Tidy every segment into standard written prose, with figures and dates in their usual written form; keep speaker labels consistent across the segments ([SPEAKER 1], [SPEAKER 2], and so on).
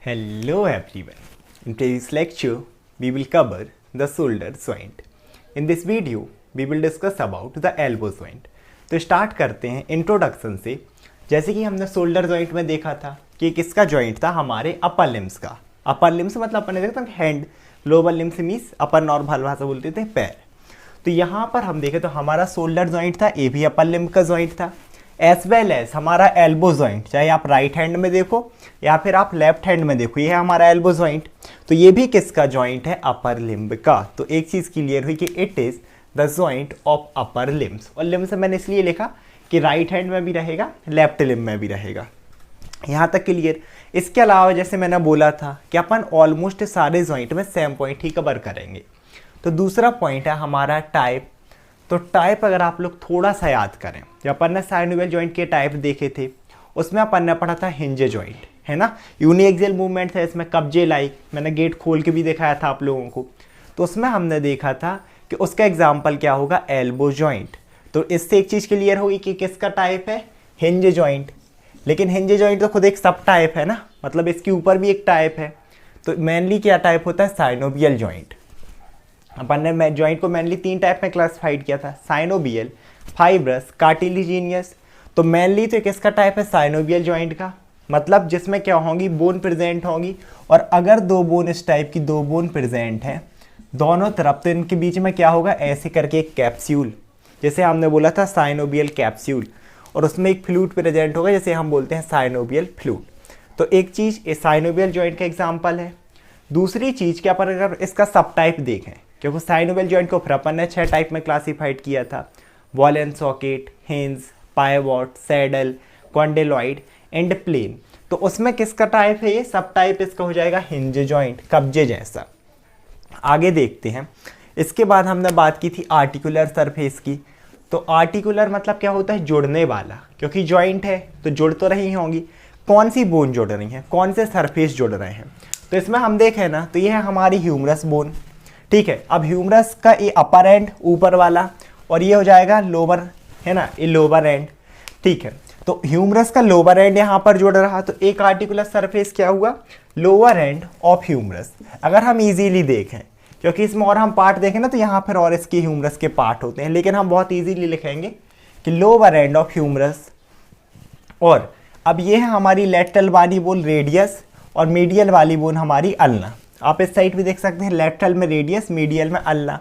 [SPEAKER 1] Hello everyone. In today's lecture, we will cover the shoulder joint. In this video, we will discuss about the elbow joint. तो start करते हैं introduction से। जैसे कि हमने shoulder joint में देखा था कि किसका जॉइंट था, हमारे अपर लिम्स का। अपर लिम्स मतलब अपने देखते हैं हैंड, लोअर लिम्स मीन्स अपर नॉर्मल भाषा बोलते थे पैर। तो यहाँ पर हम देखें तो हमारा शोल्डर जॉइंट था, ये भी अपर लिम्ब का जॉइंट था, एज वेल एज हमारा एल्बो जॉइंट, चाहे आप राइट हैंड में देखो या फिर आप लेफ्ट हैंड में देखो, ये है हमारा एल्बो जॉइंट। तो ये भी किसका जॉइंट है, अपर लिम्ब का। तो एक चीज़ क्लियर हुई कि it is the joint of upper limbs. और लिम्स मैंने इसलिए लिखा कि राइट हैंड में भी रहेगा, लेफ्ट लिम्ब में भी रहेगा। यहाँ तक क्लियर। इसके अलावा जैसे मैंने बोला था कि अपन ऑलमोस्ट सारे जॉइंट में सेम पॉइंट ही कवर करेंगे। तो दूसरा पॉइंट है हमारा टाइप। तो टाइप अगर आप लोग थोड़ा सा याद करें, जब अपन ने साइनोवियल जॉइंट के टाइप देखे थे उसमें अपन ने पढ़ा था हिंज जॉइंट, है ना। यूनिएक्सियल मूवमेंट है इसमें, कब्जे लाइक, मैंने गेट खोल के भी दिखाया था आप लोगों को। तो उसमें हमने देखा था कि उसका एग्जाम्पल क्या होगा, एल्बो जॉइंट। तो इससे एक चीज़ क्लियर होगी कि किसका टाइप है, हिंज जॉइंट। लेकिन हिंज जॉइंट तो खुद एक सब टाइप है ना, मतलब इसके ऊपर भी एक टाइप है। तो मेनली क्या टाइप होता है, साइनोवियल जॉइंट। अपन ने जॉइंट को मेनली 3 टाइप में क्लासिफाइड किया था, साइनोवियल, फाइब्रस, कार्टिलेजिनियस। तो मेनली तो किसका टाइप है, साइनोवियल जॉइंट का, मतलब जिसमें क्या होंगी, बोन प्रेजेंट होंगी। और अगर 2 बोन इस टाइप की 2 बोन प्रेजेंट हैं दोनों तरफ, तो इनके बीच में क्या होगा, ऐसे करके एक कैप्सूल, जैसे हमने बोला था साइनोवियल कैप्सूल, और उसमें एक फ्लूइड प्रेजेंट होगा, जैसे हम बोलते हैं साइनोवियल फ्लूइड। तो एक चीज़ ये साइनोवियल जॉइंट का एग्जाम्पल है। दूसरी चीज़ क्या, पर अगर इसका सब टाइप देखें, क्योंकि साइनोवियल जॉइंट को फिर अपन ने 6 टाइप में क्लासिफाइड किया था, ball and socket, hinge, pivot, saddle, condyloid and plane. तो उसमें किसका टाइप है, ये सब टाइप इसका हो जाएगा हिंज जॉइंट, कब्जे जैसा। आगे देखते हैं। इसके बाद हमने बात की थी आर्टिकुलर सरफेस की। तो आर्टिकुलर मतलब क्या होता है, जुड़ने वाला, क्योंकि जॉइंट है तो जुड़ तो रही होंगी। कौन सी बोन जुड़ रही है, कौन से सरफेस जुड़ रहे हैं। तो इसमें हम देखें ना, तो ये है हमारी ह्यूमरस बोन, ठीक है। अब ह्यूमरस का ये अपर एंड ऊपर वाला, और ये हो जाएगा लोअर, है ना, ये लोअर एंड, ठीक है। तो ह्यूमरस का लोअर एंड यहाँ पर जुड़ रहा, तो एक आर्टिकुलर सरफेस क्या हुआ, लोअर एंड ऑफ ह्यूमरस। अगर हम इजीली देखें, क्योंकि इसमें और हम पार्ट देखें ना तो यहाँ पर और इसके ह्यूमरस के पार्ट होते हैं, लेकिन हम बहुत इजीली लिखेंगे कि लोअर एंड ऑफ ह्यूमरस। और अब ये है हमारी लेटरल वाली बोन रेडियस, और मीडियल वाली बोन हमारी अल्ना। आप इस साइड भी देख सकते हैं, लेटरल में रेडियस, मीडियल में अल्ना।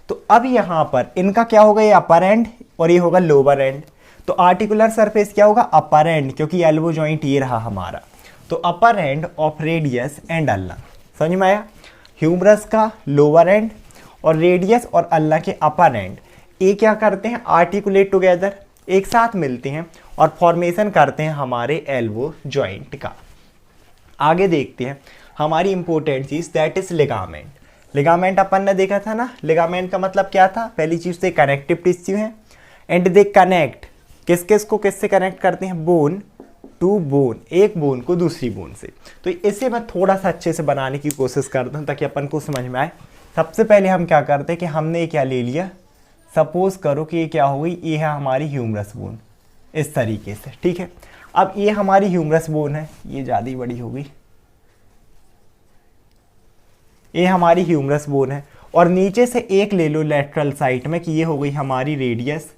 [SPEAKER 1] तो अब यहाँ पर इनका क्या होगा, ये अपर एंड और ये होगा लोअर एंड। तो आर्टिकुलर सरफेस क्या होगा, अपर एंड, क्योंकि एल्बो जॉइंट ये रहा हमारा। तो upper end of radius and ulna, समझ में आया। ह्यूमरस का लोअर एंड और रेडियस और अल्ना के अपर एंड, ये क्या करते हैं, आर्टिकुलेट टुगेदर, एक साथ मिलते हैं और फॉर्मेशन करते हैं हमारे एल्बो जॉइंट का। आगे देखते हैं हमारी इंपॉर्टेंट चीज, दैट इज लिगामेंट। लिगामेंट अपन ने देखा था ना, लिगामेंट का मतलब क्या था, पहली चीज से कनेक्टिव टिश्यू है, एंड दे कनेक्ट, किस किस को किससे कनेक्ट करते हैं, बोन टू बोन, एक बोन को दूसरी बोन से। तो इसे मैं थोड़ा सा अच्छे से बनाने की कोशिश करता हूँ ताकि अपन को समझ में आए। सबसे पहले हम क्या करते हैं कि हमने ये क्या ले लिया, सपोज करो कि ये क्या हो गई, ये है हमारी ह्यूमरस बोन, इस तरीके से, ठीक है। अब ये हमारी ह्यूमरस बोन है, ये ज़्यादा ही बड़ी हो गई, ये हमारी ह्यूमरस बोन है। और नीचे से एक ले लो लेटरल साइड में कि ये हो गई हमारी रेडियस,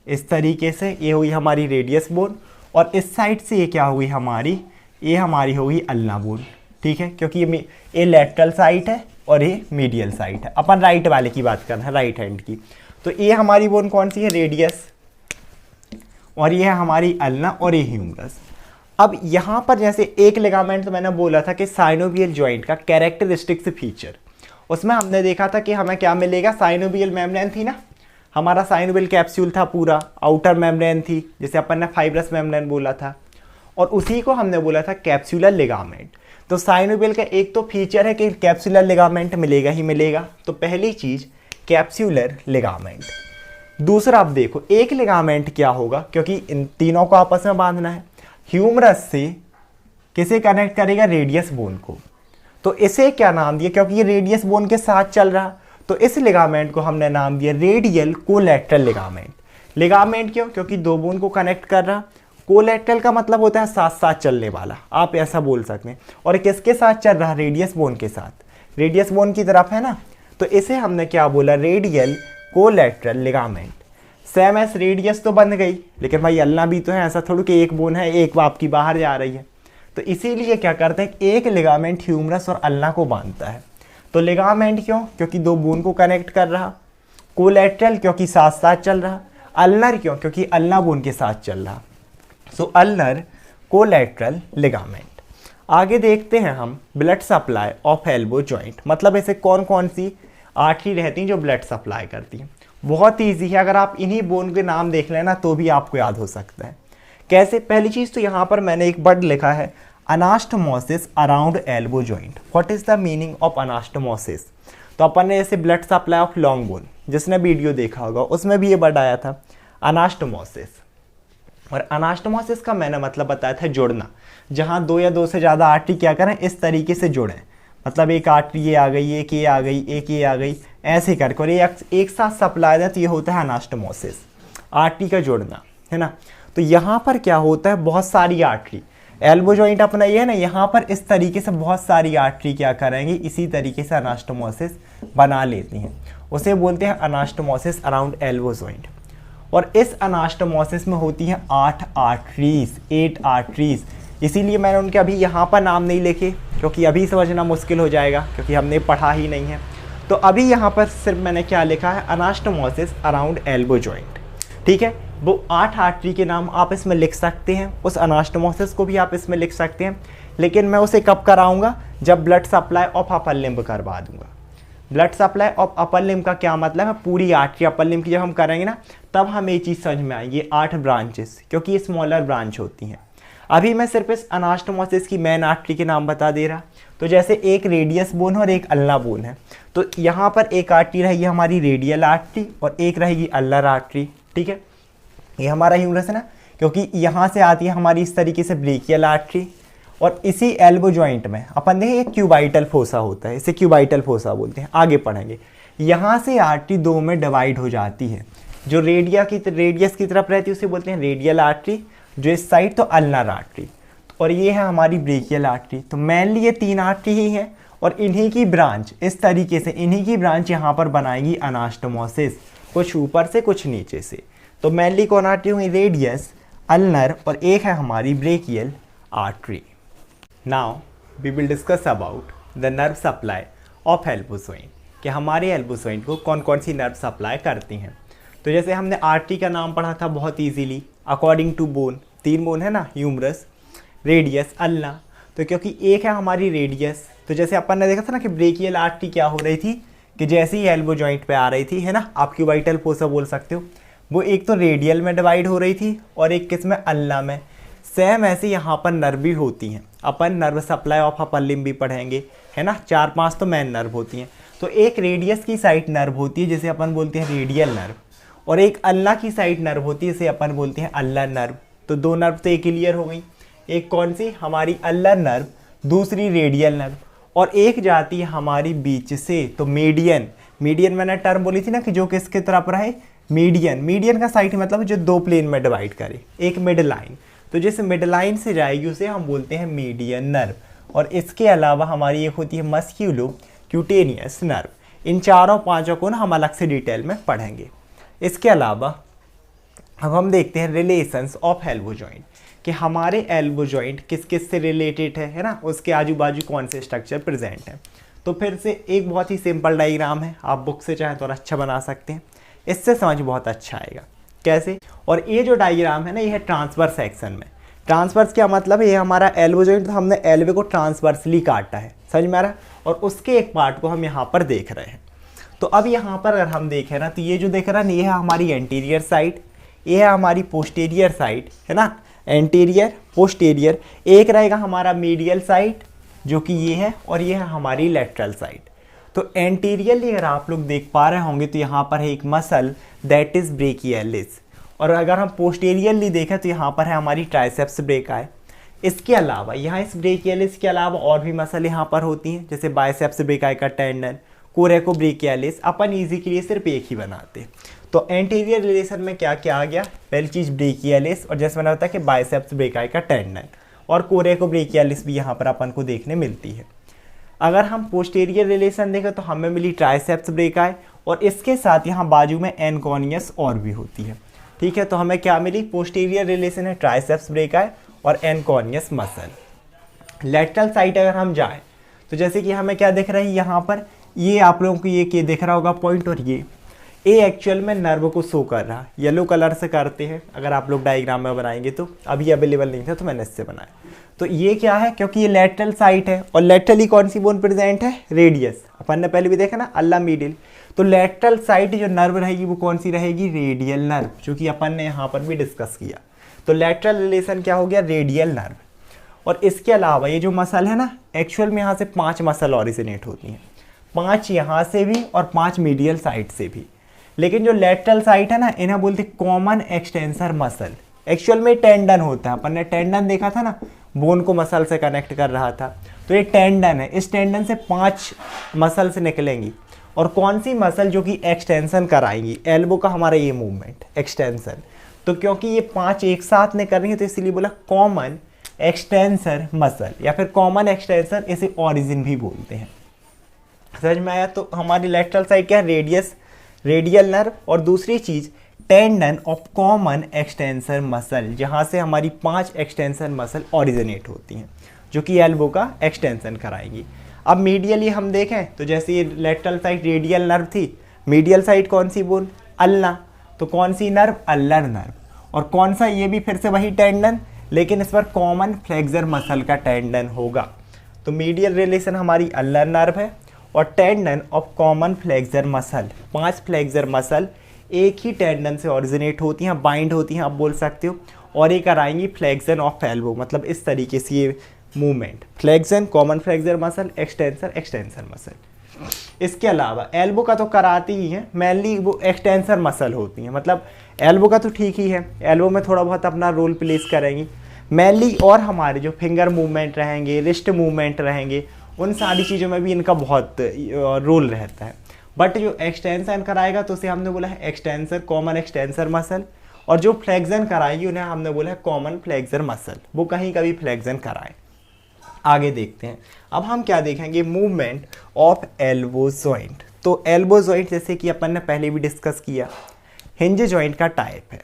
[SPEAKER 1] इस तरीके से ये हुई हमारी रेडियस बोन। और इस साइड से ये क्या हुई हमारी, ये हमारी हो गई अल्ना बोन, ठीक है, क्योंकि ये लेटरल साइड है और ये मीडियल साइड है। अपन राइट वाले की बात कर रहे हैं, राइट हैंड की। तो ये हमारी बोन कौन सी है, रेडियस, और ये है हमारी अल्ना और ये ह्यूमरस। अब यहाँ पर जैसे एक लिगामेंट तो मैंने बोला था कि साइनोवियल जॉइंट का कैरेक्टरिस्टिक्स फीचर, उसमें हमने देखा था कि हमें क्या मिलेगा, साइनोवियल मेम्ब्रेन थी ना, हमारा साइनोवियल कैप्सूल था पूरा, आउटर मेम्ब्रेन थी, जैसे अपन ने फाइब्रस मेम्ब्रेन बोला था, और उसी को हमने बोला था कैप्सूलर लिगामेंट। तो साइनोवियल का एक तो फीचर है कि कैप्सूलर लिगामेंट मिलेगा ही मिलेगा। तो पहली चीज़ कैप्सूलर लिगामेंट। दूसरा आप देखो, एक लिगामेंट क्या होगा, क्योंकि इन तीनों को आपस में बांधना है, ह्यूमरस से किसे कनेक्ट करेगा, रेडियस बोन को। तो इसे क्या नाम दिया, क्योंकि ये रेडियस बोन के साथ चल रहा, तो इस लिगामेंट को हमने नाम दिया रेडियल कोलैटरल लिगामेंट। लिगामेंट क्यों, क्योंकि 2 बोन को कनेक्ट कर रहा, कोलैटरल का मतलब होता है साथ साथ चलने वाला, आप ऐसा बोल सकते हैं। और किसके साथ चल रहा है? रेडियस बोन के साथ, रेडियस बोन की तरफ है ना, तो इसे हमने क्या बोला? Radial collateral ligament. Same S radius तो बन गई, लेकिन भाई अल्ना भी तो है, ऐसा थोड़ा कि एक बोन है एक आपकी बाहर जा रही है। तो इसीलिए क्या करते हैं, एक लिगामेंट ह्यूमरस और अल्ना को बांधता है। तो लिगामेंट क्यों? क्योंकि दो बोन को कनेक्ट कर रहा। कोलैटरल क्योंकि साथ साथ चल रहा। अल्नर क्यों? क्योंकि अल्ना बोन के साथ चल रहा। सो अल्नर कोलैटरल लिगामेंट। आगे देखते हैं हम blood supply of elbow joint, मतलब ऐसे कौन कौन सी आर्टरी रहती हैं जो ब्लड सप्लाई करती हैं। बहुत ईजी है, अगर आप इन्हीं बोन के नाम देख लेना तो भी आपको याद हो सकता है। कैसे? पहली चीज़ तो यहाँ पर मैंने एक वर्ड लिखा है anastomosis around elbow joint. What is the meaning of anastomosis? तो अपन ने जैसे blood supply of long bone, जिसने वीडियो देखा होगा उसमें भी ये वर्ड आया था अनास्टोमोसिस। और अनास्टोमोसिस का मैंने मतलब बताया था जोड़ना, जहाँ दो या दो से ज़्यादा आर्टरी क्या करें, इस तरीके से जुड़ें। मतलब एक आर्टरी ये आ गई, एक ये आ गई, एक ये आ गई, ऐसे करके और ये एक साथ सप्लाई दें, तो ये होता है अनास्टोमोसिस, आर्टरी का जोड़ना, है ना। तो यहाँ पर क्या होता है, बहुत सारी आर्टरी, एल्बो जॉइंट अपना ये है ना, यहाँ पर इस तरीके से बहुत सारी आर्टरी क्या करेंगी, इसी तरीके से अनास्टोमोसिस बना लेती हैं। उसे बोलते हैं अनास्टोमोसिस अराउंड एल्बो जॉइंट। और इस अनास्टोमोसिस में होती हैं 8 आर्टरीज। इसीलिए मैंने उनके अभी यहाँ पर नाम नहीं लिखे, क्योंकि अभी समझना मुश्किल हो जाएगा, क्योंकि हमने पढ़ा ही नहीं है। तो अभी यहाँ पर सिर्फ मैंने क्या लिखा है, अनास्टोमोसिस अराउंड एल्बो जॉइंट। ठीक है, वो 8 आर्टरी के नाम आप इसमें लिख सकते हैं, उस अनास्टोमोसिस को भी आप इसमें लिख सकते हैं। लेकिन मैं उसे कब कराऊंगा? जब blood supply of upper limb करवा दूंगा। Blood supply of upper limb का क्या मतलब है, पूरी आर्टरी अपर लिम्ब की जब हम करेंगे ना, तब हमें ये चीज़ समझ में आएगी, 8 ब्रांचेस, क्योंकि ये स्मॉलर ब्रांच होती हैं। अभी मैं सिर्फ इस अनास्टोमोसिस की मेन आर्टरी के नाम बता दे रहा। तो जैसे एक रेडियस बोन और एक अल्ना बोन है, तो यहाँ पर एक आर्टरी रहेगी हमारी रेडियल आर्टरी और एक रहेगी अल्नर आर्टरी। ठीक है, ये हमारा ह्यूमरस है ना, क्योंकि यहाँ से आती है हमारी इस तरीके से ब्रेकियल आर्टरी। और इसी एल्बो जॉइंट में अपन देखें एक क्यूबाइटल फोसा होता है, इसे क्यूबाइटल फोसा बोलते हैं, आगे पढ़ेंगे। यहाँ से आर्टरी दो में डिवाइड हो जाती है, जो रेडियस की तरफ रहती है उसे बोलते हैं रेडियल आर्टरी, जो इस साइड तो अल्नर आर्टरी, और ये है हमारी ब्रेकियल आर्टरी। तो मेनली ये 3 आर्टरी ही है, और इन्हीं की ब्रांच इस तरीके से, इन्हीं की ब्रांच यहाँ पर बनाएगी अनास्टोमोसिस, कुछ ऊपर से कुछ नीचे से। तो मेनली कौन आर्टरी हुई, रेडियस, अल्नर, और एक है हमारी brachial artery. Now we will discuss about the nerve supply of elbow joint, कि हमारे एल्बो जॉइंट को कौन कौन सी नर्व सप्लाई करती हैं। तो जैसे हमने आर्टरी का नाम पढ़ा था बहुत easily, according to bone, 3 bone है ना, ह्यूमरस, रेडियस, अल्ना। तो क्योंकि एक है हमारी रेडियस, तो जैसे अपन ने देखा था ना कि ब्रेकियल आर्टरी क्या हो रही थी, कि जैसे ही एल्बो जॉइंट पे आ रही थी, है ना, आप क्यूबाइटल फोसा बोल सकते हो, वो एक तो रेडियल में डिवाइड हो रही थी और एक किस में, अल्ना में। सेम ऐसे यहाँ पर नर्व भी होती हैं, अपन nerve supply of upper limb भी पढ़ेंगे, है ना, 4-5 तो मेन नर्व होती हैं। तो एक रेडियस की साइड नर्व होती है जिसे अपन बोलते हैं रेडियल नर्व, और एक अल्ना की साइड नर्व होती है जिसे अपन बोलते हैं अल्नर नर्व। तो 2 नर्व तो एक क्लियर हो गई, एक कौन सी, हमारी अल्नर नर्व, दूसरी रेडियल नर्व, और एक जाती है हमारी बीच से, तो मीडियन। मीडियन मैंने टर्म बोली थी ना कि जो किसके तरफ रहे, मीडियन का साइड मतलब जो 2 प्लेन में डिवाइड करे, एक मिड लाइन। तो जिस मिड लाइन से जाएगी उसे हम बोलते हैं मीडियन नर्व। और इसके अलावा हमारी एक होती है मस्क्यूलो क्यूटेनियस नर्व। इन 4-5 को ना हम अलग से डिटेल में पढ़ेंगे। इसके अलावा अब हम देखते हैं रिलेशंस ऑफ एल्बो जॉइंट, कि हमारे एल्बो जॉइंट किस किस से रिलेटेड है ना, उसके आजू बाजू कौन से स्ट्रक्चर प्रेजेंट है। तो फिर से एक बहुत ही सिंपल डायग्राम है, आप बुक से चाहें तो और अच्छा बना सकते हैं, इससे समझ बहुत अच्छा आएगा। कैसे? और ये जो डायग्राम है ना, ये है ट्रांसवर्स सेक्शन में। ट्रांसवर्स क्या मतलब है, ये हमारा एल्बो जॉइंट, तो हमने एल्बो को ट्रांसवर्सली काटा है, समझ में आ रहा है, और उसके एक पार्ट को हम यहाँ पर देख रहे हैं। तो अब यहाँ पर अगर हम देखें ना, तो ये जो देख रहा है, ये है हमारी एंटीरियर साइड, ये है हमारी पोस्टीरियर साइड, है ना, एंटीरियर पोस्टीरियर। एक रहेगा हमारा मीडियल साइड जो कि ये है, और ये है हमारी लेटरल साइड। तो एंटीरियरली अगर आप लोग देख पा रहे होंगे तो यहाँ पर है एक मसल दैट इज ब्रेकियलिस, और अगर हम पोस्टीरियरली देखें तो यहाँ पर है हमारी ट्राइसेप्स ब्रेकाई। इसके अलावा यहाँ इस ब्रेकियलिस के अलावा और भी मसल यहाँ पर होती हैं, जैसे बाइसेप्स ब्रेकाई का टेंडन, कोरेको ब्रेकियलिस। अपन ईजी के लिए सिर्फ एक ही बनाते हैं। तो एंटीरियर रिलेशन में क्या क्या आ गया, पहली चीज़ ब्रेकियलिस, और जैसे मैंने बताया कि बाइसेप्स ब्रेकाई का टेंडन, और कोरेकोब्रेकियलिस भी यहाँ पर अपन को देखने मिलती है। अगर हम पोस्टीरियर रिलेशन देखें तो हमें मिली ट्राइसेप्स ब्रेकाई, और इसके साथ यहाँ बाजू में एनकॉनियस और भी होती है। ठीक है, तो हमें क्या मिली, पोस्टीरियर रिलेशन है ट्राइसेप्स ब्रेकाई और एनकॉनियस मसल। लेटरल साइड अगर हम जाएं तो जैसे कि हमें क्या दिख रहा है यहाँ पर, ये आप लोगों को ये दिख रहा होगा पॉइंट, और ये एक्चुअल में नर्व को शो कर रहा, येलो कलर से करते हैं अगर आप लोग डायग्राम में बनाएंगे तो, अभी अवेलेबल नहीं था तो मैंने इससे बनाया। तो ये क्या है, क्योंकि ये लेटरल साइट है, और लेटरली कौन सी बोन प्रेजेंट है, रेडियस, अपन ने पहले भी देखा ना, अल्ला मीडियल। तो लेटरल साइट जो नर्व रहेगी वो कौन सी रहेगी, रेडियल नर्व, जो कि अपन ने यहाँ पर भी डिस्कस किया। तो लेटरल रिलेशन क्या हो गया, रेडियल नर्व। और इसके अलावा ये जो मसल है ना, एक्चुअल में यहाँ से 5 मसल ऑरिजिनेट होती हैं, 5 यहाँ से भी और 5 मीडियल साइड से भी। लेकिन जो लेटरल साइट है ना, इन्हें बोलते कॉमन एक्सटेंसर मसल। एक्चुअल में टेंडन होता है, अपन ने टेंडन देखा था ना, बोन को मसल से कनेक्ट कर रहा था, तो ये टेंडन है। इस टेंडन से 5 मसल्स निकलेंगी, और कौन सी मसल जो कि एक्सटेंशन कराएंगी, एल्बो का हमारा ये मूवमेंट एक्सटेंशन। तो क्योंकि ये 5 एक साथ ने कर रही है तो इसलिए बोला कॉमन एक्सटेंसर मसल, या फिर कॉमन एक्सटेंसर, इसे ऑरिजिन भी बोलते हैं। समझ में आया। तो हमारी लेटरल साइड क्या है, रेडियल नर्व, और दूसरी चीज tendon of common extensor muscle, जहां से हमारी 5 एक्सटेंसर मसल ऑरिजिनेट होती हैं जो कि एल्बो का एक्सटेंशन कराएंगी। अब मीडियली हम देखें तो जैसे ये लेटरल साइड रेडियल नर्व थी, मीडियल साइड कौन सी बोन, अल्ना, तो कौन सी नर्व, अल्लर नर्व। और कौन सा, ये भी फिर से वही टेंडन, लेकिन इस पर कॉमन फ्लेक्सर मसल का टेंडन होगा। तो मीडियल रिलेशन हमारी अल्लर नर्व है, और tendon of common flexor muscle, 5 flexor muscle एक ही टेंडन से ऑरिजिनेट होती हैं, बाइंड होती हैं आप बोल सकते हो, और ये कराएंगी फ्लेक्सन ऑफ एल्बो, मतलब इस तरीके से ये movement, flexion, common flexor muscle, extensor muscle. इसके अलावा एल्बो का तो कराती ही है, मेनली वो एक्सटेंसर मसल होती हैं, मतलब एल्बो का तो ठीक ही है, एल्बो में थोड़ा बहुत अपना रोल प्लेस करेंगी मेनली, और हमारे जो फिंगर मूवमेंट रहेंगे, रिस्ट मूवमेंट रहेंगे, उन सारी चीज़ों में भी इनका बहुत रोल रहता है। बट जो एक्सटेंशन कराएगा तो उसे हमने बोला है एक्सटेंसर, कॉमन एक्सटेंसर मसल, और जो फ्लेक्सन कराएगी उन्हें हमने बोला है कॉमन फ्लेक्सर मसल, वो कहीं कभी फ्लेक्सन कराए। आगे देखते हैं, अब हम क्या देखेंगे, मूवमेंट ऑफ एल्बो जॉइंट। तो एल्बो जॉइंट जैसे कि अपन ने पहले भी डिस्कस किया, हिंज जॉइंट का टाइप है,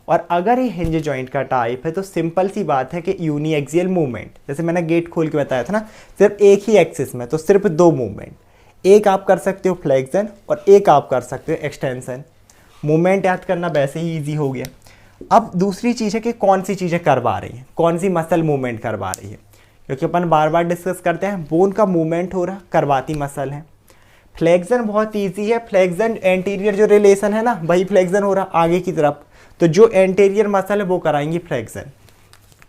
[SPEAKER 1] और अगर ये हिंज जॉइंट का टाइप है तो सिंपल सी बात है कि यूनी एक्सियल मूवमेंट, जैसे मैंने गेट खोल के बताया था ना, सिर्फ एक ही एक्सिस में, तो सिर्फ 2 मूवमेंट, एक आप कर सकते हो फ्लेक्सन और एक आप कर सकते हो एक्सटेंशन। मूवमेंट याद करना वैसे ही ईजी हो गया। अब दूसरी चीज़ है कि कौन सी चीज़ें करवा रही हैं, कौन सी मसल मूवमेंट करवा रही है, क्योंकि अपन बार बार डिस्कस करते हैं बोन का मूवमेंट हो रहा, करवाती मसल है। फ्लेक्सन बहुत ईजी है, फ्लेक्सन एंटीरियर जो रिलेशन है ना, वही फ्लेक्सन हो रहा आगे की तरफ, तो जो एंटीरियर मसल है वो कराएंगी फ्लेक्सन,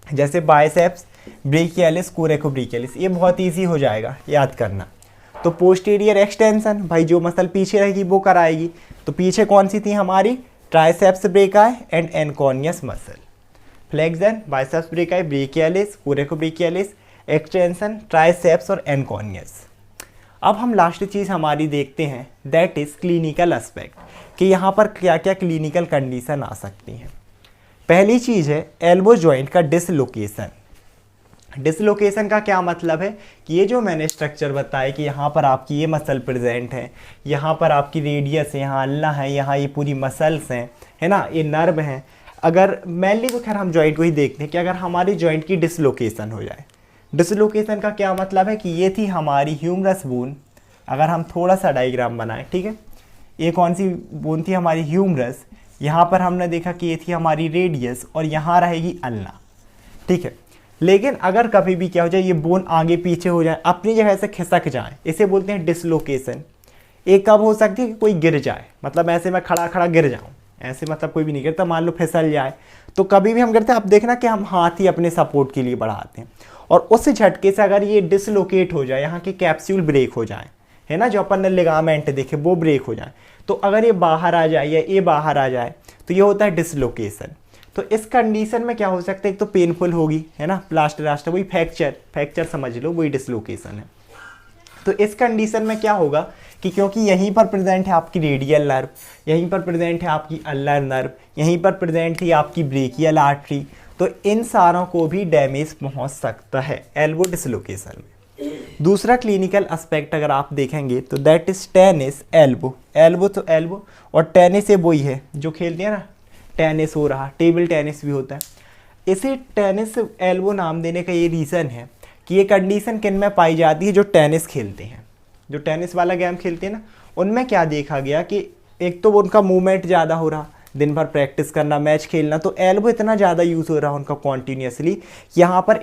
[SPEAKER 1] जैसे बाइसेप्स ब्रेकियलिस, कोरेकोब्रेकियलिस, ये बहुत ईजी हो जाएगा याद करना। तो पोस्टीरियर एक्सटेंशन, भाई जो मसल पीछे रहेगी वो कराएगी, तो पीछे कौन सी थी हमारी, triceps brachii and anconeus muscle. Flexion, biceps brachii, brachialis, coracobrachialis, extension, triceps और एनकॉनियस। अब हम लास्ट चीज़ हमारी देखते हैं, दैट इज़ क्लिनिकल एस्पेक्ट, कि यहाँ पर क्या क्या क्लिनिकल कंडीशन आ सकती हैं। पहली चीज़ है एल्बो जॉइंट का डिसलोकेशन। डिसलोकेशन का क्या मतलब है कि ये जो मैंने स्ट्रक्चर बताया कि यहाँ पर आपकी ये मसल प्रेजेंट है, यहाँ पर आपकी रेडियस है, यहाँ अल्ना है, यहाँ ये पूरी मसल्स हैं, है ना, ये नर्व हैं। अगर मेनली तो खैर हम जॉइंट को ही देखते हैं कि अगर हमारी जॉइंट की डिसलोकेशन हो जाए, डिसलोकेशन का क्या मतलब है कि ये थी हमारी ह्यूमरस बोन, अगर हम थोड़ा सा डायग्राम बनाएं, ठीक है, ये कौन सी बोन थी हमारी ह्यूमरस, यहाँ पर हमने देखा कि ये थी हमारी रेडियस, और यहाँ रहेगी अल्ना, ठीक है। लेकिन अगर कभी भी क्या हो जाए, ये बोन आगे पीछे हो जाए, अपनी जगह से खिसक जाए, इसे बोलते हैं डिसलोकेशन। एक कब हो सकती है कि कोई गिर जाए, मतलब ऐसे मैं खड़ा खड़ा गिर जाऊँ, ऐसे मतलब कोई भी नहीं गिरता, मान लो फिसल जाए, तो कभी भी हम गिरते हैं, अब देखना कि हम हाथ ही अपने सपोर्ट के लिए बढ़ाते हैं, और उस झटके से अगर ये डिसलोकेट हो जाए, यहाँ के कैप्सूल ब्रेक हो जाए, है ना, जो अपन ने लिगामेंट देखे वो ब्रेक हो जाए, तो अगर ये बाहर आ जाए या ये बाहर आ जाए तो ये होता है डिसलोकेशन। तो इस कंडीशन में क्या हो सकता है, एक तो पेनफुल होगी, है ना, प्लास्टर वही फ्रैक्चर समझ लो, वही डिसलोकेशन है। तो इस कंडीशन में क्या होगा कि क्योंकि यहीं पर प्रेजेंट है आपकी रेडियल नर्व, यहीं पर प्रेजेंट है आपकी अल्नर नर्व, यहीं पर प्रेजेंट है आपकी ब्रेकियल आर्टरी, तो इन सारों को भी डैमेज पहुंच सकता है एल्बो डिसलोकेशन में। दूसरा क्लिनिकल एस्पेक्ट अगर आप देखेंगे तो that is tennis elbow. Elbow तो एल्बो और टेनिस ये वही है जो खेलते हैं ना, टेनिस हो रहा, टेबल टेनिस भी होता है। इसे टेनिस एल्बो नाम देने का ये रीज़न है कि ये कंडीशन किन में पाई जाती है, जो टेनिस खेलते हैं, जो टेनिस वाला गेम खेलते हैं ना, उनमें क्या देखा गया कि एक तो उनका मूवमेंट ज़्यादा हो रहा, दिन भर प्रैक्टिस करना, मैच खेलना, तो एल्बो इतना ज़्यादा यूज़ हो रहा उनका कॉन्टीन्यूसली, यहाँ पर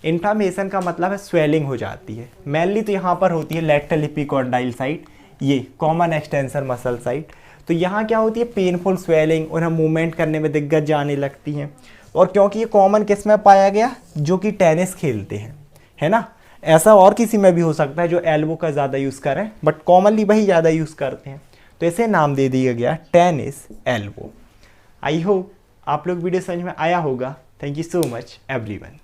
[SPEAKER 1] इन्फ्लामेशन का मतलब है स्वेलिंग हो जाती है। मेनली तो यहाँ पर होती है लैटरल एपिकॉन्डाइल साइट, ये कॉमन एक्सटेंसर मसल साइट। तो यहाँ क्या होती है, पेनफुल स्वेलिंग, उन्हें मूवमेंट करने में दिक्कत जाने लगती है। और क्योंकि ये कॉमन किस में पाया गया, जो कि टेनिस खेलते हैं, है ना। ऐसा और किसी में भी हो सकता है जो एल्बो का ज़्यादा यूज़ करें, बट कॉमनली वही ज़्यादा यूज़ करते हैं, तो इसे नाम दे दिया गया टेनिस एल्बो। आई होप आप लोग वीडियो समझ में आया होगा। Thank you so much everyone.